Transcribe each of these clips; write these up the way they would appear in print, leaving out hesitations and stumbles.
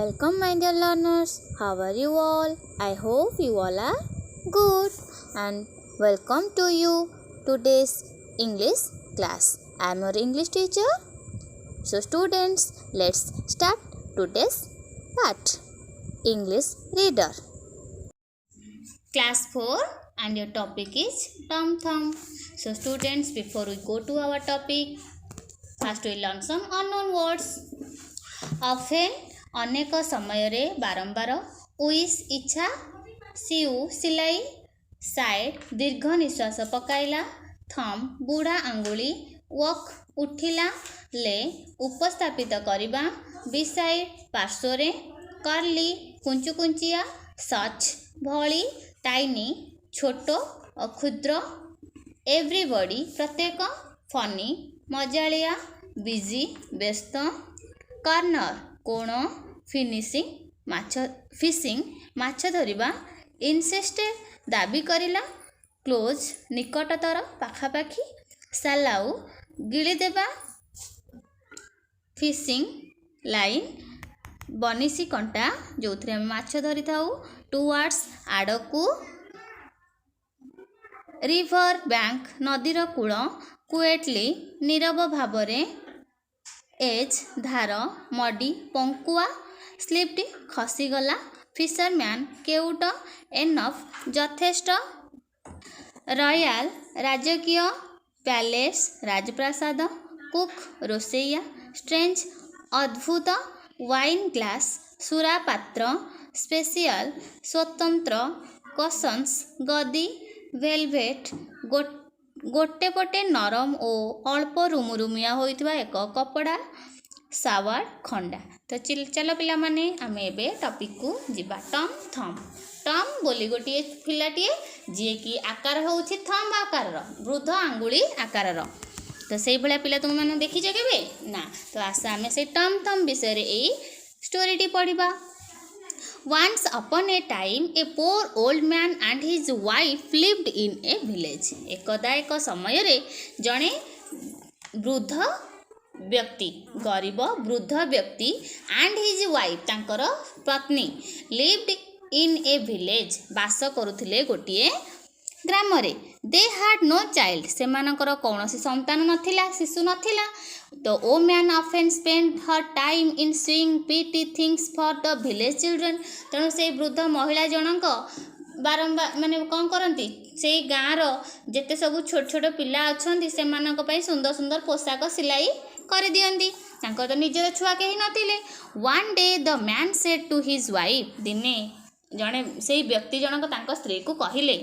Welcome my dear learners. How are you all? I hope you all are good and welcome to you today's English class. I am your English teacher. So students, let's start today's part. English reader. Class 4 and your topic is Tom Thumb. So students, before we go to our topic, first we learn some unknown words. Often अनेक समय रे बारंबार उइस इच्छा सिउ सिलाई side दीर्घ निश्वास पकाइला थम बुढ़ा आंगुली वक उठिला ले उपस्थापित करिबा बिसाइड पार्श्वरे कर्ली कुंचुकुंचिया सच भली टाइनी छोट और क्षुद्र एवरीबॉडी प्रत्येक फनी मजालिया बिजी व्यस्त कॉर्नर कोण फिशिंग माछ धरिबा इंसेस्टेड दाबी करिला क्लोज निकटतर पाखापाखी सालाउ गिली देबा फिशिंग लाइन बनिसी कंटा जो थे माछ धरी थाउ टुवर्ड्स आड़कू रिवर बैंक नदीर कूल क्वेटली नीरव भावरे एज धार मडी पंकुआ स्लिप्ड खसीगला फिशरमैन केउट एनफ यथेष्ट रॉयल राजकीय पैलेस राजप्रासाद कुक रोसैया स्ट्रेंज अद्भुत वाइन ग्लास सुरा पात्र स्पेशल स्वतंत्र कशंस गदी वेलवेट गोटे पटे नरम और अल्प रुमुरुमिया होइतबा एक कपड़ा सावर खंडा। तो चलो पिला माने आमे एबे टॉपिक को जिबा टम थम टम बोली गोटे पिलाटीए जी कि आकार होउछि थम आकार वृद्ध आंगुली आकार तो से भलिया पिला तुम माने देखि जे केबे ना। तो आसा आमे से टम थम विषय रे एई स्टोरीटी पढिबा। Once upon a time, a poor old man and his wife lived in a village. एकदा एक समय रे जणे वृद्ध व्यक्ति गरीब वृद्ध व्यक्ति and his wife तांकर पत्नी lived in a village बास करुथिले गोटिए ग्राम रे। दे had no child सेमानकर कौनसी संतान नथिला शिशु नथिला। The old man often spent her time in sewing pretty things for the village children. तेणु से वृद्ध महिला जनक बारंबार माने कौन करती से गाँव जेते सब छोट छोट पिला अच्छा से सुंदर सुंदर पोशाक सिलाई कर दियंती तो निजर छुआ कहीं नथिले। One day the man said to his wife दिने जने से व्यक्ति जनक तांको स्त्री को कहिले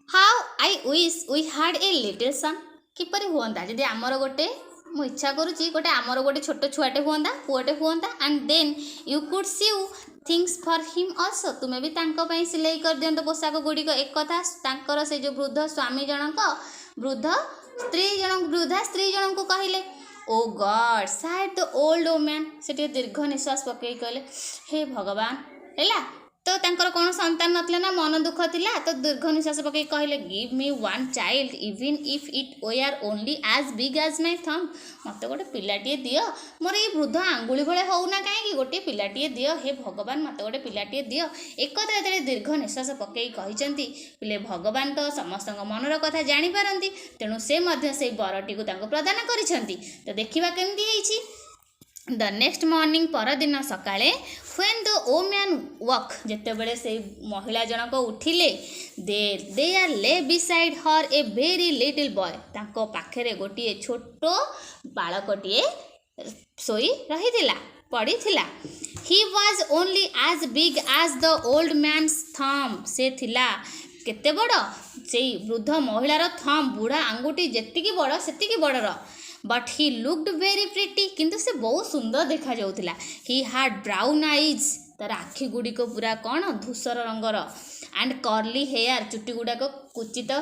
How I wish we had a little son. किपरि हुअंता जदि आमर गोटे मु इच्छा करूची गोटे आमर गोटे छोट छुआटे हुअंता पुअटे हुअंता and then you could sew things for him also तुमे भी तांको पई सिलाई कर दियंतो पोशाक गुड़िक एक कथा तांकर से जो वृद्ध स्वामी जनक वृद्धा स्त्री जनक को कहिले oh God sighed the old woman से दीर्घ निश्वास पकई कहले हे भगवान हैला तो तांकर कौन संतान नथिला ना मन दुख थिला तो दीर्घ निश्वास पकई कहले give me one child even if it were only as big as my thumb मते गोटे पिलाटिए दियो मोर ये वृद्ध आंगुली भले होउना काहे गोटे पिलाटिए दियो हे भगवान मते गोटे पिलाटिए दियो एक कथा जेते दीर्घ निश्वास पकई कहिसंती पिले भगवान तो समस्त मनर कथा जानि पारंती तेणु से मध्य से बरटी को तांको प्रदान करिसंती। तो देखिबा केमती हेछि द नेक्स्ट मॉर्निंग परदिन सकाळे व्हेन द वुमन वॉक जेते बेले से महिला जनक उठिले there lay beside her a very little boy तांको पाखरे गोटिए छोट बालकटिए सोई रहिथिला पड़िथिला। He was only as big as the old man's thumb से थिला केते बड़ से वृद्ध महिलार थंब बुढ़ा आंगुठी जेतिकी बड़ सेतिकी बड़र but he looked very pretty किंतु से बहुत सुंदर देखा जाउथिला। ही हैड ब्राउन आईज तार आखि गुड़िक पूरा कौन धूसर रंगर एंड कर्ली हेयर चुटी गुड़ाक कुचित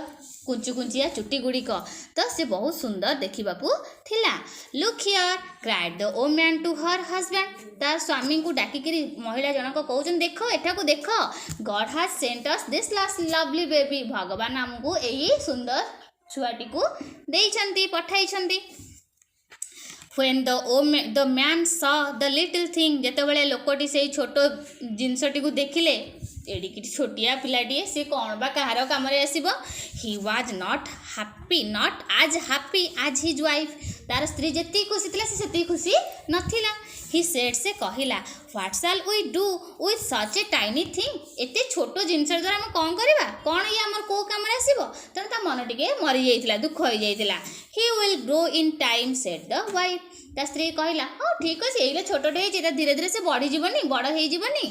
कुंचुकुंचिया चुटी गुड़िक तो से बहुत सुंदर देखिबाकू थिला। Look here cried the woman to her husband तार स्वामी को डाकिकी महिला जनक कहउछन देखो एठा को देखो God has sent us this lovely baby भगवान हमको एही सुंदर छुआटी को देइछंती पठाइछंती। When the man saw the little thing, ଯେତେବେଳେ ଲୋକଟି ସେଇ ଛୋଟ ଜିନିଷଟିକୁ ଦେଖିଲେ, ଏଡ଼ିକି ଛୋଟିଆ ପିଲାଟିଏ, ସେ କ'ଣ ବା କାହାର କାମରେ ଆସିବ। he was not as happy as his wife, ତାର ସ୍ତ୍ରୀ ଯେତିକି ଖୁସି ଥିଲା ସେ ସେତିକି ଖୁସି ନଥିଲା। he said, ସେ କହିଲା, what shall we do with such a tiny thing, ଏତେ ଛୋଟ ଜିନିଷ ଦ୍ୱାରା ଆମେ କ'ଣ କରିବା, କ'ଣ ଇଏ ଆମର କେଉଁ କାମରେ ଆସିବ। ତେଣୁ ତା ମନ ଟିକେ ମରିଯାଇଥିଲା, ଦୁଃଖ ହୋଇଯାଇଥିଲା। he will grow in time, said the wife, ତା ସ୍ତ୍ରୀ କହିଲା, ହଁ ଠିକ୍ ଅଛି, ଏଇଲେ ଛୋଟଟେ ହେଇଛି, ଏଇଟା ଧୀରେ ଧୀରେ ସେ ବଢ଼ିଯିବନି, ବଡ଼ ହେଇଯିବନି।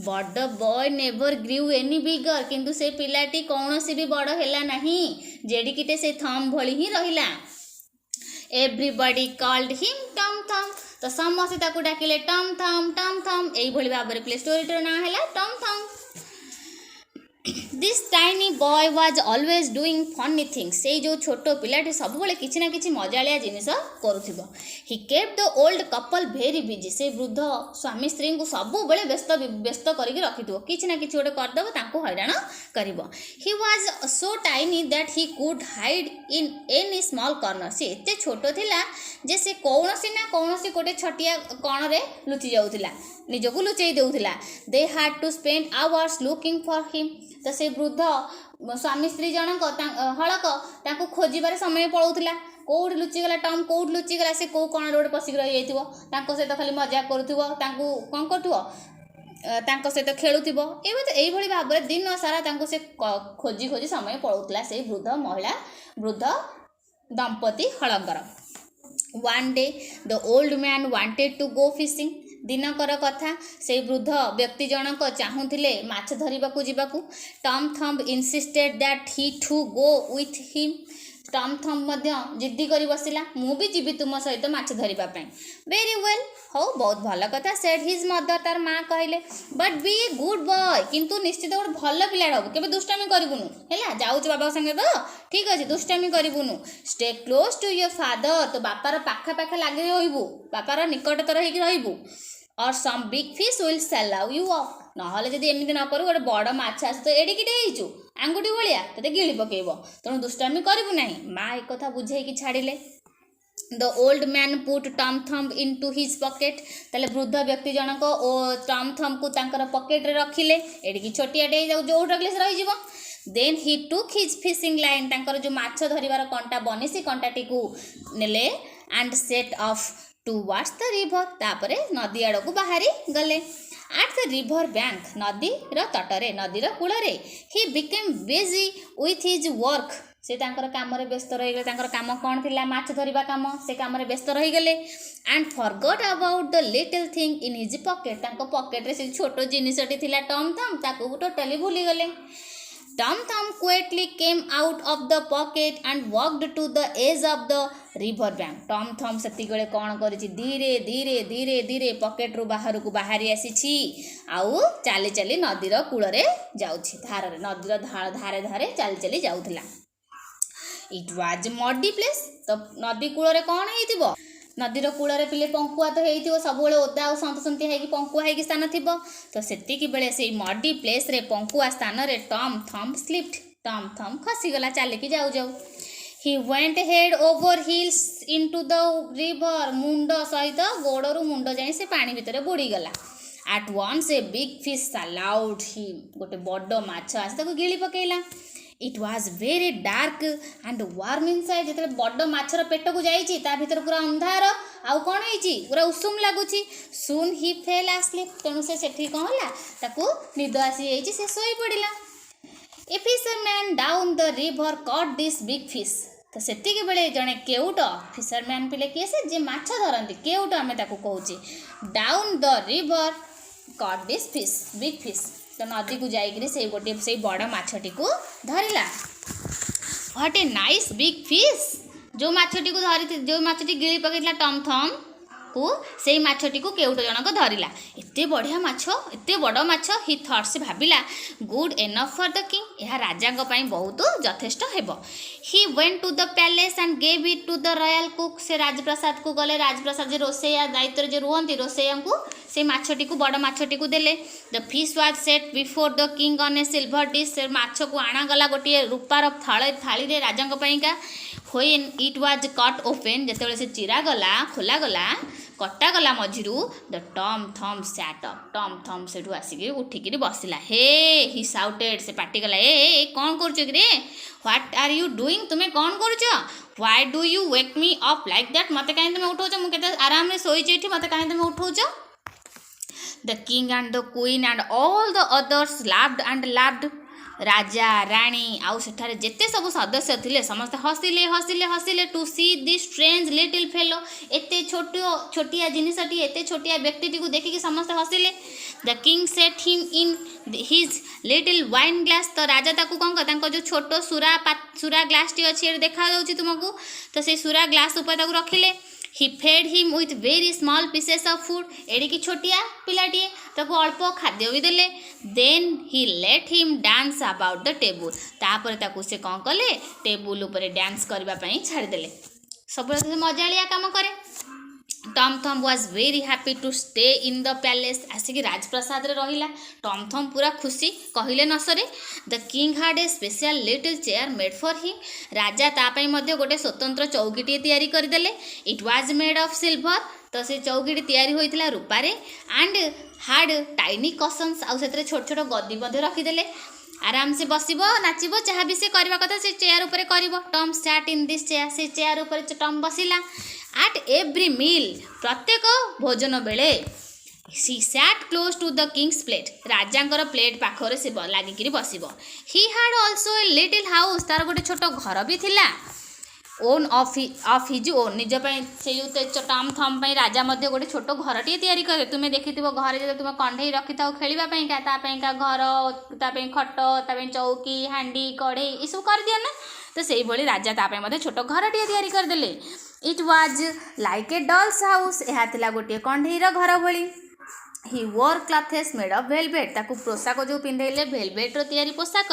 but the boy never grew any bigger, କିନ୍ତୁ ସେ ପିଲାଟି କୌଣସି ବି ବଡ଼ ହେଲା ନାହିଁ, ଯେଡ଼ିକିଟେ ସେ ଥମ୍ ଭଳି ହିଁ ରହିଲା। everybody called him Tom Thumb, ତ ସମସ୍ତେ ତାକୁ ଡାକିଲେ ଟମ୍ ଥମ୍। ଏଇଭଳି ଭାବରେ ପ୍ଲେ ଷ୍ଟୋରିର ନାଁ ହେଲା Tom thumb. This tiny boy was always doing funny things, ସେଇ ଯେଉଁ ଛୋଟ ପିଲାଟି ସବୁବେଳେ କିଛି ନା କିଛି ମଜାଳିଆ ଜିନିଷ କରୁଥିବ। he kept the old couple very busy, ସେ ବୃଦ୍ଧ ସ୍ୱାମୀ ସ୍ତ୍ରୀଙ୍କୁ ସବୁବେଳେ ବ୍ୟସ୍ତ କରିକି ରଖିଥିବ, କିଛି ନା କିଛି ଗୋଟେ କରିଦେବ, ତାଙ୍କୁ ହଇରାଣ କରିବ। he was so tiny that he could hide in any small corner, ସେ ଏତେ ଛୋଟ ଥିଲା ଯେ ସେ କୌଣସି ନା କୌଣସି ଗୋଟେ ଛୋଟିଆ କଣରେ ଲୁଚି ଯାଉଥିଲା, ନିଜକୁ ଲୁଚେଇ ଦେଉଥିଲା। they had to spend hours looking for him, ତ ସେ ବୃଦ୍ଧ ସ୍ୱାମୀ ସ୍ତ୍ରୀ ଜଣଙ୍କ ହଳକ ତାଙ୍କୁ ଖୋଜିବାରେ ସମୟ ପଳାଉଥିଲା। କେଉଁଠି ଲୁଚିଗଲା ଟମ୍, କେଉଁଠି ଲୁଚିଗଲା, ସେ କେଉଁ କଣରେ ଗୋଟେ ପଶିକି ରହିଯାଇଥିବ, ତାଙ୍କ ସହିତ ଖାଲି ମଜାକ କରୁଥିବ, ତାଙ୍କୁ କ'ଣ କରୁଥିବ, ତାଙ୍କ ସହିତ ଖେଳୁଥିବ। ଏଇଭଳି ଭାବରେ ଦିନ ସାରା ତାଙ୍କୁ ସେ ଖୋଜି ଖୋଜି ସମୟ ପଳାଉଥିଲା ସେଇ ବୃଦ୍ଧ ଦମ୍ପତି ହଳଙ୍କର। one day the old man wanted to go fishing, ଦିନକର କଥା, ସେଇ ବୃଦ୍ଧ ବ୍ୟକ୍ତି ଜଣକ ଚାହୁଁଥିଲେ ମାଛ ଧରିବାକୁ ଯିବାକୁ। Tom Thamba insisted that he too go with him, Tom Thamba ମଧ୍ୟ ଜିଦ୍ଦି କରି ବସିଲା, ମୁଁ ବି ଯିବି ତୁମ ସହିତ ମାଛ ଧରିବା ପାଇଁ। very well, ହଉ ବହୁତ ଭଲ କଥା, said his mother, ତାର ମା କହିଲେ। but be a good boy, କିନ୍ତୁ ନିଶ୍ଚିତ ଗୋଟେ ଭଲ ପିଲାଟା ହବୁ, କେବେ ଦୁଷ୍ଟାମି କରିବୁନୁ, ହେଲା, ଯାଉଛୁ ବାବା ସାଙ୍ଗେ ତ ଠିକ୍ ଅଛି, ଦୁଷ୍ଟାମି କରିବୁନୁ। stay close to your father, ତ ବାପାର ପାଖାପାଖି ଲାଗି ରହିବୁ, ବାପାର ନିକଟତର ହେଇକି ରହିବୁ। or some big fish will swallow you up, ନହେଲେ ଯଦି ଏମିତି ନ କରୁ ଗୋଟେ ବଡ଼ ମାଛ ଆସେ, ତ ଏଡ଼ିକିଟେ ହେଇଛୁ ଆଙ୍ଗୁଠି ଭଳିଆ, ତତେ ଗିଳି ପକେଇବ, ତେଣୁ ଦୁଷ୍ଟାମି କରିବୁ ନାହିଁ। ମା ଏକଥା ବୁଝେଇକି ଛାଡ଼ିଲେ। the old man put Tom Thumb into his pocket, ତାହେଲେ ବୃଦ୍ଧ ବ୍ୟକ୍ତି ଜଣକ ଓ ଟମ୍ ଥମ୍ବକୁ ତାଙ୍କର ପକେଟରେ ରଖିଲେ, ଏଡ଼ିକି ଛୋଟିଆଟେ ହେଇଯାଉ, ଯେଉଁଠି ରଖିଲେ ସେ ରହିଯିବ। then he took his fishing line, ତାଙ୍କର ଯେଉଁ ମାଛ ଧରିବାର କଣ୍ଟା ବନିଶୀ କଣ୍ଟାଟିକୁ ନେଲେ and set off towards the river, ତାପରେ ନଦୀ ଆଡ଼କୁ ବାହାରି ଗଲେ। at the river bank, ନଦୀର ତଟରେ, ନଦୀର କୂଳରେ, he became busy with his work, ସେ ତାଙ୍କର କାମରେ ବ୍ୟସ୍ତ ରହିଗଲେ। ତାଙ୍କର କାମ କ'ଣ ଥିଲା, ମାଛ ଧରିବା କାମ, ସେ କାମରେ ବ୍ୟସ୍ତ ରହିଗଲେ। and forgot about the little thing in his pocket, ତାଙ୍କ ପକେଟରେ ସେ ଛୋଟ ଜିନିଷଟି ଥିଲା ଟମ୍ ଥମ୍ବ, ତାକୁ ଟୋଟାଲି ଭୁଲିଗଲେ। Tom Thumb quietly came out of the pocket and walked to the edge of the river bank, Tom Thamba ସେତିକିବେଳେ କ'ଣ କରିଛି, ଧୀରେ ଧୀରେ ଧୀରେ ଧୀରେ ପକେଟରୁ ବାହାରକୁ ବାହାରି ଆସିଛି, ଆଉ ଚାଲି ଚାଲି ନଦୀର କୂଳରେ ଯାଉଛି, ଧାରରେ, ନଦୀର ଧାରେ ଧାରେ ଚାଲି ଚାଲି ଯାଉଥିଲା। it was muddy place, ତ ନଦୀ କୂଳରେ କ'ଣ ହେଇଥିବ, ନଦୀର କୂଳରେ ପିଲେ ପଙ୍କୁଆ ତ ହେଇଥିବ, ସବୁବେଳେ ଓଦା ଆଉ ସନ୍ତସନ୍ତିଆ ହେଇକି ପଙ୍କୁଆ ହେଇକି ସ୍ଥାନ ଥିବ, ତ ସେତିକି ବେଳେ ସେଇ ମଡି ପ୍ଲେସ୍ରେ ପଙ୍କୁଆ ସ୍ଥାନରେ Tom Thamba slipped, Tom Thamba ଖସିଗଲା ଚାଲିକି ଯାଉ ଯାଉ। he went head over heels into the river, ମୁଣ୍ଡ ସହିତ ଗୋଡ଼ରୁ ମୁଣ୍ଡ ଯାଇ ସେ ପାଣି ଭିତରେ ବୁଡ଼ିଗଲା। at once a big fish swallowed him, ଗୋଟେ ବଡ଼ ମାଛ ଆସି ତାକୁ ଗିଳି ପକେଇଲା। it was very dark and warm inside, ଯେତେବେଳେ ବଡ଼ ମାଛର ପେଟକୁ ଯାଇଛି ତା ଭିତରେ ପୁରା ଅନ୍ଧାର, ଆଉ କ'ଣ ହେଇଛି, ପୁରା ଉଷୁମ ଲାଗୁଛି। soon he fell asleep, ତେଣୁ ସେ ସେଠି କ'ଣ ହେଲା, ତାକୁ ନିଦ ଆସିଯାଇଛି, ସେ ଶୋଇପଡ଼ିଲା। a fisherman down the river caught this big fish, ତ ସେତିକି ବେଳେ ଜଣେ କେଉଟ, ଫିସରମ୍ୟାନ୍ ପିଲେ କିଏ, ସେ ଯିଏ ମାଛ ଧରନ୍ତି, କେଉଟ ଆମେ ତାକୁ କହୁଛି। down the river caught this fish, big fish, ତ ନଦୀକୁ ଯାଇକିରି ସେଇ ବଡ଼ ମାଛଟିକୁ ଧରିଲା। what a nice big fish, ଯେଉଁ ମାଛଟି ଗିଳି ପକେଇଥିଲା ଟମ୍ ଥମ୍ବକୁ, ସେଇ ମାଛଟିକୁ କେଉଟ ଜଣକ ଧରିଲା। ଏତେ ବଢ଼ିଆ ମାଛ, ଏତେ ବଡ଼ ମାଛ, he thought, ସେ ଭାବିଲା, good enough for the king, ଏହା ରାଜାଙ୍କ ପାଇଁ ବହୁତ ଯଥେଷ୍ଟ ହେବ। he went to the palace and gave it to the royal cook, ସେ ରାଜପ୍ରାସାଦକୁ ଗଲେ, ରାଜପ୍ରାସାଦ ଯେ ରୋଷେଇଆ ଦାୟିତ୍ୱରେ ଯେ ରୁହନ୍ତି, ରୋଷେଇଆଙ୍କୁ ସେ ମାଛଟିକୁ, ବଡ଼ ମାଛଟିକୁ ଦେଲେ। the fish was set before the king on a silver dish, ସେ ମାଛକୁ ଆଣାଗଲା ଗୋଟିଏ ରୂପାର ଥାଳିରେ ରାଜାଙ୍କ ପାଇଁକା। When it was cut open, ଯେତେବେଳେ ସେ ଚିରା ଗଲା ଖୋଲା ଗଲା କଟା ଗଲା ମଝିରୁ the Tom Thumb sat up. Tom Thumb ସେଠୁ ଆସିକି ଉଠିକିରି ବସିଲା. ହେ he shouted, ସେ ପାଟି କଲା, ଏ କ'ଣ କରୁଛ କି ରେ? What are you doing? ତୁମେ କ'ଣ କରୁଛ? Why do you wake me up like that? ମୋତେ କାହିଁ ତୁମେ ଉଠଉଛ? ମୁଁ କେତେ ଆରାମରେ ଶୋଇଛି ଏଠି, ମୋତେ କାହିଁ ତୁମେ ଉଠଉଛ? The king and the queen and all the others laughed and laughed. ରାଜା ରାଣୀ ଆଉ ସେଠାରେ ଯେତେ ସବୁ ସଦସ୍ୟ ଥିଲେ ସମସ୍ତେ ହସିଲେ ହସିଲେ ହସିଲେ to see this strange little fellow. ଏତେ ଛୋଟିଆ ଜିନିଷଟି ଏତେ ଛୋଟିଆ ବ୍ୟକ୍ତିଟିକୁ ଦେଖିକି ସମସ୍ତେ ହସିଲେ. The king set him in his little wine glass. ତ ରାଜା ତାକୁ କ'ଣ ତାଙ୍କ ଯେଉଁ ଛୋଟ ସୁରା ଗ୍ଲାସ୍ଟି ଅଛି ଏଠି ଦେଖାଯାଉଛି ତୁମକୁ, ତ ସେଇ ସୁରା ଗ୍ଲାସ୍ ଉପରେ ତାକୁ ରଖିଲେ. He fed him with very small pieces of food. ଏଡ଼ିକି ଛୋଟିଆ ପିଲାଟିଏ ତାକୁ ଅଳ୍ପ ଖାଦ୍ୟ ବି ଦେଲେ. Then he let him dance about the table. ତାପରେ ତାକୁ ସେ କ'ଣ କଲେ, ଟେବୁଲ ଉପରେ ଡ୍ୟାନ୍ସ କରିବା ପାଇଁ ଛାଡ଼ିଦେଲେ. ସବୁବେଳେ ସେ ମଜାଳିଆ କାମ କରେ. Tom Thumb was very happy to stay in the palace. ଆସିକି ରାଜପ୍ରାସାଦରେ ରହିଲା. Tom Thumb ପୁରା ଖୁସି କହିଲେ ନ ସରେ. The king had a special little chair made for him. ରାଜା ତା ପାଇଁ ମଧ୍ୟ ଗୋଟେ ସ୍ୱତନ୍ତ୍ର ଚୌକିଟିଏ ତିଆରି କରିଦେଲେ. It was made of silver. ତ ସେ ଚୌକିଟି ତିଆରି ହୋଇଥିଲା ରୂପାରେ. And had tiny cushions. ଆଉ ସେଥିରେ ଛୋଟ ଛୋଟ ଗଦି ମଧ୍ୟ ରଖିଦେଲେ. ଆରାମସେ ବସିବ ନାଚିବ ଯାହା ବି ସେ କରିବା କଥା ସେ ଚେୟାର ଉପରେ କରିବ. Tom sat in this chair. ସେ ଚେୟାର ଉପରେ ଟମ୍ ବସିଲା. At every meal, ପ୍ରତ୍ୟେକ ଭୋଜନ ବେଳେ she sat close to the king's plate. ରାଜାଙ୍କର ପ୍ଲେଟ୍ ପାଖରେ ସେ ଲାଗିକିରି ବସିବ. He had also a little house. ତାର ଗୋଟେ ଛୋଟ ଘର ବି ଥିଲା. Own of his own. ନିଜ ପାଇଁ ସେ ଯେଉଁ ଟମ୍ ଥମ୍ ପାଇଁ ରାଜା ମଧ୍ୟ ଗୋଟେ ଛୋଟ ଘରଟିଏ ତିଆରି କରେ. ତୁମେ ଦେଖିଥିବ ଘରେ ଯଦି ତୁମେ କଣ୍ଢେଇ ରଖିଥାଉ ଖେଳିବା ପାଇଁକା, ତା ପାଇଁକା ଘର, ତା ପାଇଁ ଖଟ, ତା ପାଇଁ ଚୌକି, ହାଣ୍ଡି, କଢ଼େଇ ଏସବୁ କରିଦିଅ ନା. ତ ସେଇଭଳି ରାଜା ତା ପାଇଁ ମଧ୍ୟ ଛୋଟ ଘରଟିଏ ତିଆରି କରିଦେଲେ. It was like a doll's house. ଏହା ଥିଲା ଗୋଟିଏ କଣ୍ଢେଇର ଘର ଭଳି. He wore clothes made of velvet. ତାକୁ ପୋଷାକ ଯେଉଁ ପିନ୍ଧେଇଲେ ଭେଲଭେଟ୍ର ତିଆରି ପୋଷାକ.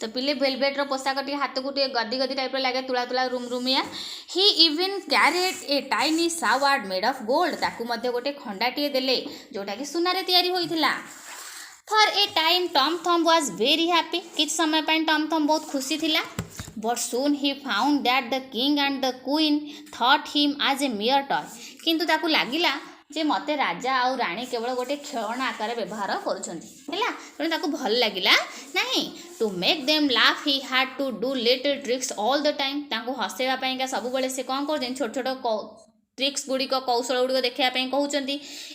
ତ ପିଲେ ଭେଲଭେଟ୍ର ପୋଷାକ ଟିକେ ହାତକୁ ଟିକେ ଗଦି ଗଦି ଟାଇପ୍ର ଲାଗେ, ତୁଳା ତୁଳା ରୁମିଆ. He even carried a tiny sword made of gold. ତାକୁ ମଧ୍ୟ ଗୋଟେ ଖଣ୍ଡାଟିଏ ଦେଲେ ଯେଉଁଟାକି ସୁନାରେ ତିଆରି ହୋଇଥିଲା. For a time Tom Thumb was very happy. କିଛି ସମୟ ପାଇଁ Tom Thumb ବହୁତ ଖୁସି ଥିଲା. But soon he found that the king and the queen thought him as a mere toy. କିନ୍ତୁ ତାକୁ ଲାଗିଲା ଯେ ମୋତେ ରାଜା ଆଉ ରାଣୀ କେବଳ ଗୋଟେ ଖେଳଣା ଆକାରରେ ବ୍ୟବହାର କରୁଛନ୍ତି ହେଲା. ତେଣୁ ତାକୁ ଭଲ ଲାଗିଲା ନାହିଁ. To make them laugh he had to do little tricks all the time. ତାଙ୍କୁ ହସେଇବା ପାଇଁକା ସବୁବେଳେ ସେ କ'ଣ କରୁଛନ୍ତି, ଛୋଟ ଛୋଟ ଟ୍ରିକ୍ସ ଗୁଡ଼ିକ କୌଶଳ ଗୁଡ଼ିକ ଦେଖାଇବା ପାଇଁ କହୁଛନ୍ତି.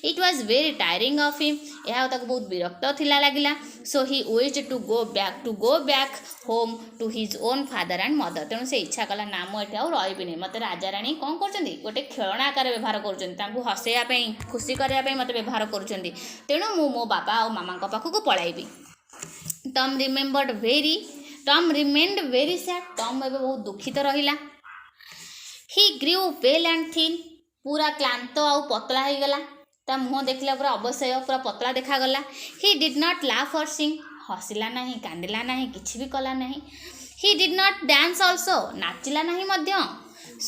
It was very tiring of him. ଏହା ତାକୁ ବହୁତ ବିରକ୍ତ ଥିଲା ଲାଗିଲା. So he wished to go back home to his own father and mother. ତେଣୁ ସେ ଇଚ୍ଛା କଲା ନା ମୁଁ ଏଠି ଆଉ ରହିବିନି. ମୋତେ ରାଜାରାଣୀ କ'ଣ କରୁଛନ୍ତି, ଗୋଟେ ଖେଳଣା ଆକାରରେ ବ୍ୟବହାର କରୁଛନ୍ତି. ତାଙ୍କୁ ହସେଇବା ପାଇଁ ଖୁସି କରିବା ପାଇଁ ମୋତେ ବ୍ୟବହାର କରୁଛନ୍ତି. ତେଣୁ ମୁଁ ମୋ ବାପା ଆଉ ମାମାଙ୍କ ପାଖକୁ ପଳାଇବି. Tom remained very sad. Tom ଏବେ ବହୁତ ଦୁଃଖିତ ରହିଲା. He grew pale and thin. ପୁରା କ୍ଳାନ୍ତ ଆଉ ପତଳା ହେଇଗଲା. ତା ମୁହଁ ଦେଖିଲା ପୁରା ଅବଶୟ, ପୁରା ପତଳା ଦେଖାଗଲା. He did not laugh or sing. ହସିଲା ନାହିଁ, କାନ୍ଦିଲା ନାହିଁ, କିଛି ବି କଲା ନାହିଁ. He did not dance also. ନାଚିଲା ନାହିଁ ମଧ୍ୟ.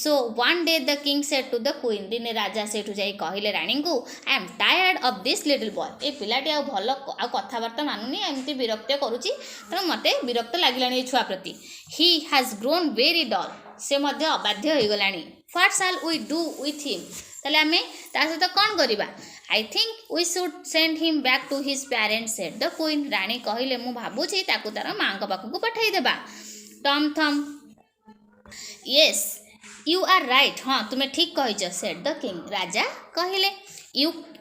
So one day the king said to the queen. ଦିନେ ରାଜା ସେଠୁ ଯାଇ କହିଲେ ରାଣୀଙ୍କୁ, I am tired of this little boy. ଏ ପିଲାଟି ଆଉ ଭଲ ଆଉ କଥାବାର୍ତ୍ତା ମାନୁନି, ଏମିତି ବିରକ୍ତ କରୁଛି. ତେଣୁ ମୋତେ ବିରକ୍ତ ଲାଗିଲାଣି ଏ ଛୁଆ ପ୍ରତି. He has grown very dull. ସେ ମଧ୍ୟ ଅବାଧ୍ୟ ହୋଇଗଲାଣି. What shall we do with him. ତାହେଲେ ଆମେ ତା ସହିତ କ'ଣ କରିବା? I think we should send him back to his parents said the queen. ରାଣୀ କହିଲେ ମୁଁ ଭାବୁଛି ତାକୁ ତାର ମାଆଙ୍କ ପାଖକୁ ପଠାଇଦେବା. Tom Thumb, yes you are right. ହଁ ତୁମେ ଠିକ୍ କହିଛ ସେଡ୍ ଦ କିଙ୍ଗ. ରାଜା କହିଲେ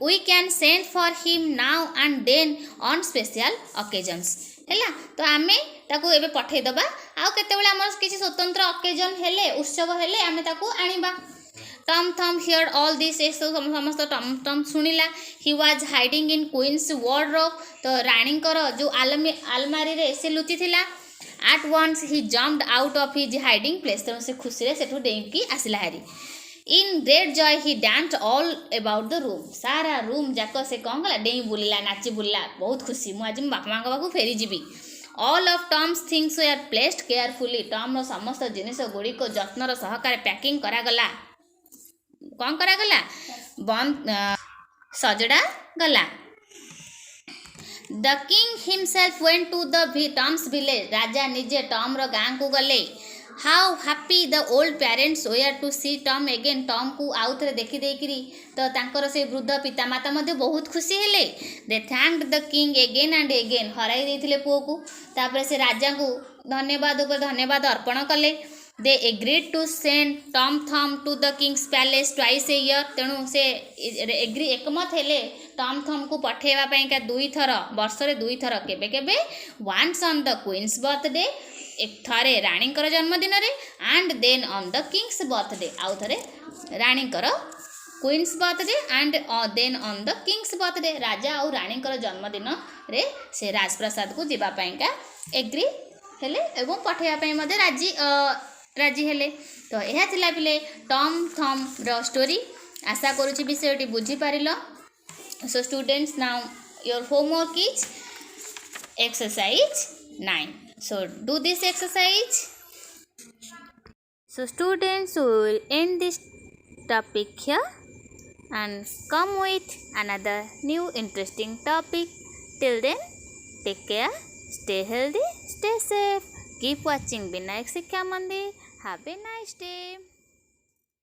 we can send for him now and then on special occasions. ହେଲା, ତ ଆମେ ତାକୁ ଏବେ ପଠାଇଦେବା. ଆଉ କେତେବେଳେ ଆମର କିଛି ସ୍ୱତନ୍ତ୍ର ଅକେଜନ୍ ହେଲେ, ଉତ୍ସବ ହେଲେ ଆମେ ତାକୁ ଆଣିବା. Tom Thumb heard all this. ଏସବୁ ସମସ୍ତ ଟମ୍ ଶୁଣିଲା. He was hiding in queen's wardrobe. ତ ରାଣୀଙ୍କର ଯେଉଁ ଆଲମାରିରେ ସେ ଲୁଚିଥିଲା. At once he jumped out of his hiding place. ତେଣୁ ସେ ଖୁସିରେ ସେଠୁ ଡେଇଁକି ଆସିଲା ହାରି. In great joy he danced all about the room. ସାରା ରୁମ୍ ଯାକ ସେ କ'ଣ କଲା, ଡେଇଁ ବୁଲିଲା, ନାଚି ବୁଲିଲା. ବହୁତ ଖୁସି, ମୁଁ ଆଜି ମୋ ବାପା ମାଆଙ୍କ ପାଖକୁ ଫେରିଯିବି. All of Tom's things were placed carefully. ଟମ୍ର ସମସ୍ତ ଜିନିଷ ଗୁଡ଼ିକ ଯତ୍ନର ସହକାରେ ପ୍ୟାକିଂ କରାଗଲା. କ'ଣ କରାଗଲା, ସଜଡ଼ା ଗଲା. The king himself went to the Tom's village. ରାଜା ନିଜେ ଟମ୍ର ଗାଁକୁ ଗଲେ. How happy the old parents were to see Tom again. Tom को आउ थे देखी देकरी तो तांकर से वृद्ध पितामाता मध्य बहुत खुशी हेले। They thanked the king again and again. हराई देथिले पुओ को। तापर से राजा को धन्यवाद उपर धन्यवाद अर्पण कले। They agreed to send Tom Thumb to the king's palace twice a year. तेणु से एग्री एकमत हेले टॉम थम को पठेवा का 2 थर वर्षरे 2 थर केबे केबे once on the queen's birthday एक थरे राणीकर जन्मदिन रे and then on the king's birthday आउ थरे राणीकर queen's birthday and then on the king's birthday. राजा और राणीकर जन्मदिन रे से राजप्रसाद को जीवाई का एग्री हेले एवं पठेवा मध्य राजी हेले। तो यह थिला पिले टॉम थम र स्टोरी। आशा करुछि विषयटी बुझी Patil. So students, now your homework is exercise 9. So do this exercise. So students, we will end this topic here and come with another new interesting topic. Till then, take care, stay healthy, stay safe. Keep watching Vinayak Shiksha Mandir. Have a nice day.